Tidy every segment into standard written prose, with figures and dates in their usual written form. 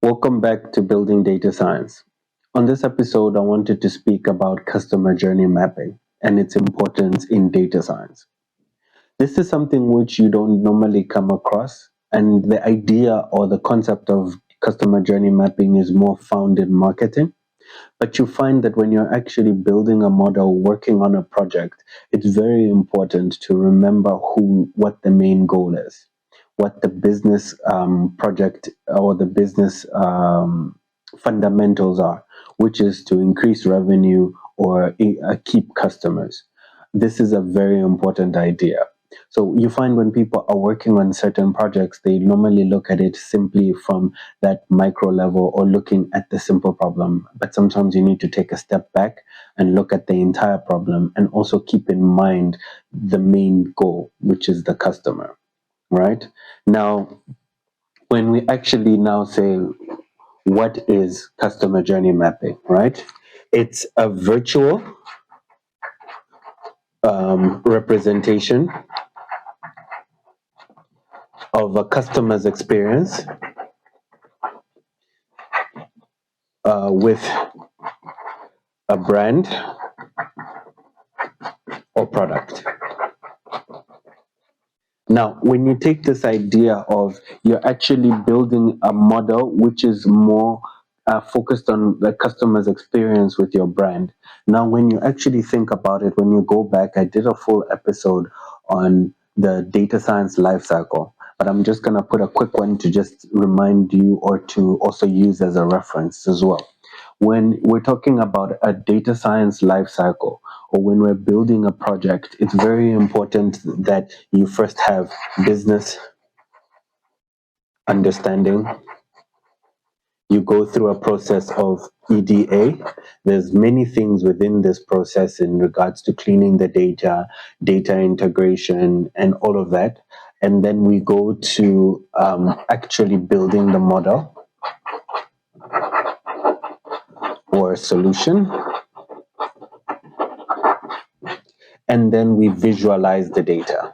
Welcome back to Building Data Science. On this episode, I wanted to speak about customer journey mapping and its importance in data science. This is something which you don't normally come across, and the idea or the concept of customer journey mapping is more found in marketing. But you find that when you're actually building a model, working on a project, it's very important to remember what the main goal is, what the business project or the business fundamentals are, which is to increase revenue or keep customers. This is a very important idea. So you find when people are working on certain projects, they normally look at it simply from that micro level or looking at the simple problem. But sometimes you need to take a step back and look at the entire problem and also keep in mind the main goal, which is the customer, right? Now, when we actually now say, what is customer journey mapping, right? It's a virtual representation of a customer's experience with a brand or product. Now, when you take this idea of you're actually building a model which is more focused on the customer's experience with your brand. Now, when you actually think about it, when you go back, I did a full episode on the data science lifecycle, but I'm just going to put a quick one to just remind you or to also use as a reference as well. When we're talking about a data science lifecycle, or when we're building a project, it's very important that you first have business understanding. You go through a process of EDA. There's many things within this process in regards to cleaning the data integration, and all of that. And then we go to actually building the model or solution. And then we visualize the data.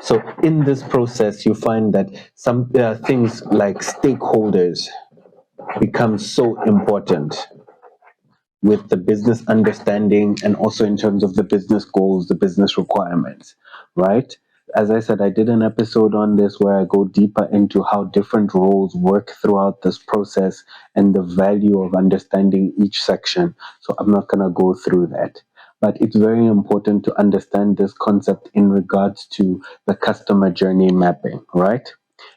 So in this process, you find that some things like stakeholders become so important with the business understanding and also in terms of the business goals, the business requirements, right? As I said, I did an episode on this where I go deeper into how different roles work throughout this process and the value of understanding each section. So I'm not going to go through that. But it's very important to understand this concept in regards to the customer journey mapping, right?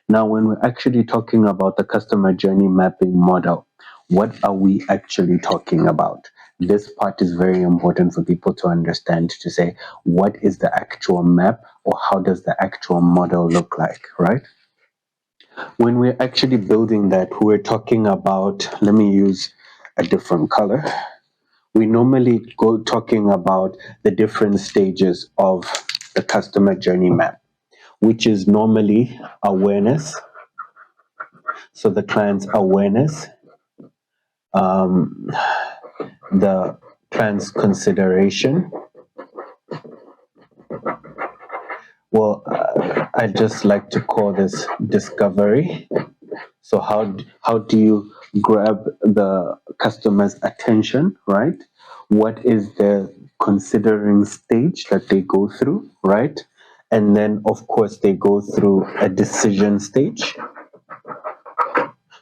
Now, when we're actually talking about the customer journey mapping model, what are we actually talking about? This part is very important for people to understand, to say what is the actual map or how does the actual model look like, right? When we're actually building that, we're talking about, let me use a different color. We normally go talking about the different stages of the customer journey map, which is normally awareness. So the client's awareness, the client's consideration. Well, I just like to call this discovery. So how do you grab the customer's attention, right? What is the considering stage that they go through, right? And then of course they go through a decision stage.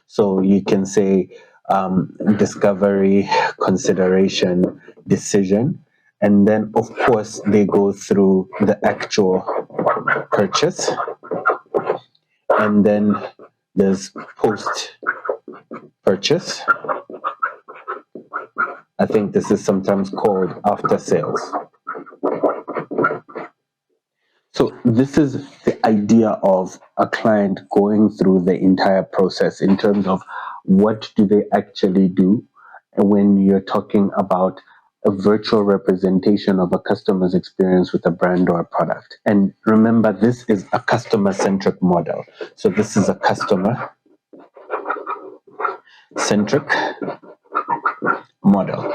So you can say discovery, consideration, decision, and then of course they go through the actual purchase, and then there's post purchase. I think this is sometimes called after sales. So this is the idea of a client going through the entire process in terms of what do they actually do when you're talking about a virtual representation of a customer's experience with a brand or a product. And remember, this is a customer-centric model. So this is a customer-centric model.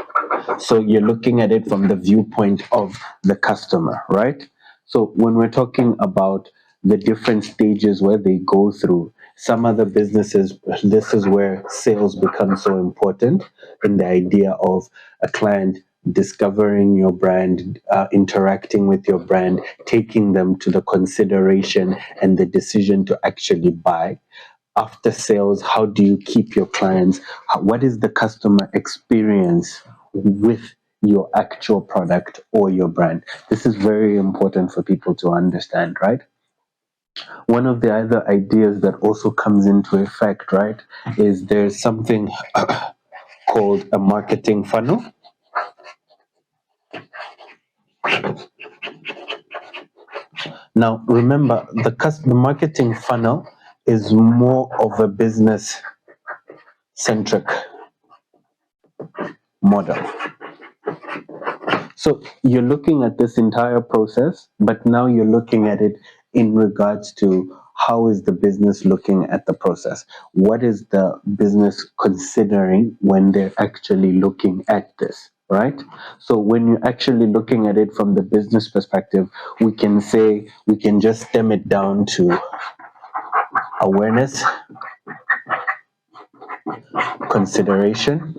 So you're looking at it from the viewpoint of the customer, right? So when we're talking about the different stages where they go through. Some other businesses, this is where sales become so important, in the idea of a client discovering your brand, interacting with your brand, taking them to the consideration and the decision to actually buy. After sales, how do you keep your clients? What is the customer experience with your actual product or your brand? This is very important for people to understand, right? One of the other ideas that also comes into effect, right, is there's something called a marketing funnel. Now, remember, the marketing funnel is more of a business centric model. So you're looking at this entire process, but now you're looking at it in regards to how is the business looking at the process? What is the business considering when they're actually looking at this? Right? So when you're actually looking at it from the business perspective, we can say we can just stem it down to awareness, consideration,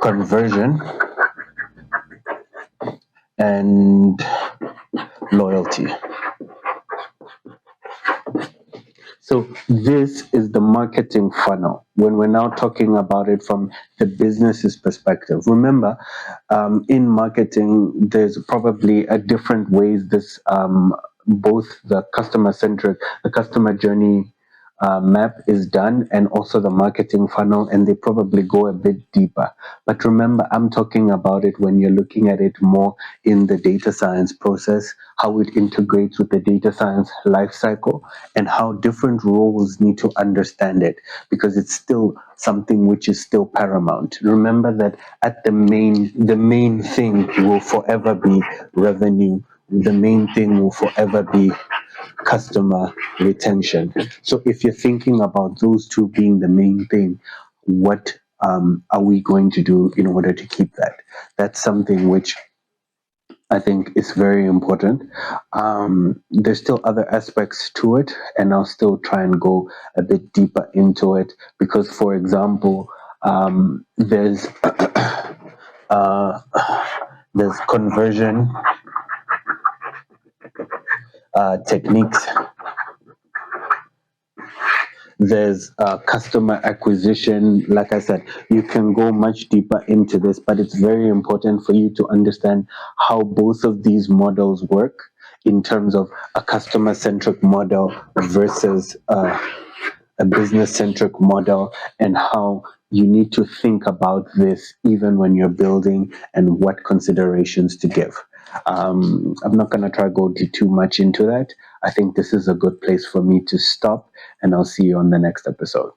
conversion, and loyalty. So this is the marketing funnel when we're now talking about it from the business's perspective. Remember, in marketing, there's probably a different ways this both the customer centric, the customer journey map is done, and also the marketing funnel, and they probably go a bit deeper. But remember, I'm talking about it when you're looking at it more in the data science process, how it integrates with the data science life cycle, and how different roles need to understand it, because it's still something which is still paramount. Remember that at the main thing will forever be revenue. The main thing will forever be customer retention. So if you're thinking about those two being the main thing, what are we going to do in order to keep that? That's something which I think is very important. There's still other aspects to it, and I'll still try and go a bit deeper into it because, for example, uh, there's conversion techniques. There's customer acquisition. Like I said, you can go much deeper into this, but it's very important for you to understand how both of these models work in terms of a customer centric model versus a business centric model, and how you need to think about this even when you're building and what considerations to give. I'm not going to try to go too much into that. I think this is a good place for me to stop, and I'll see you on the next episode.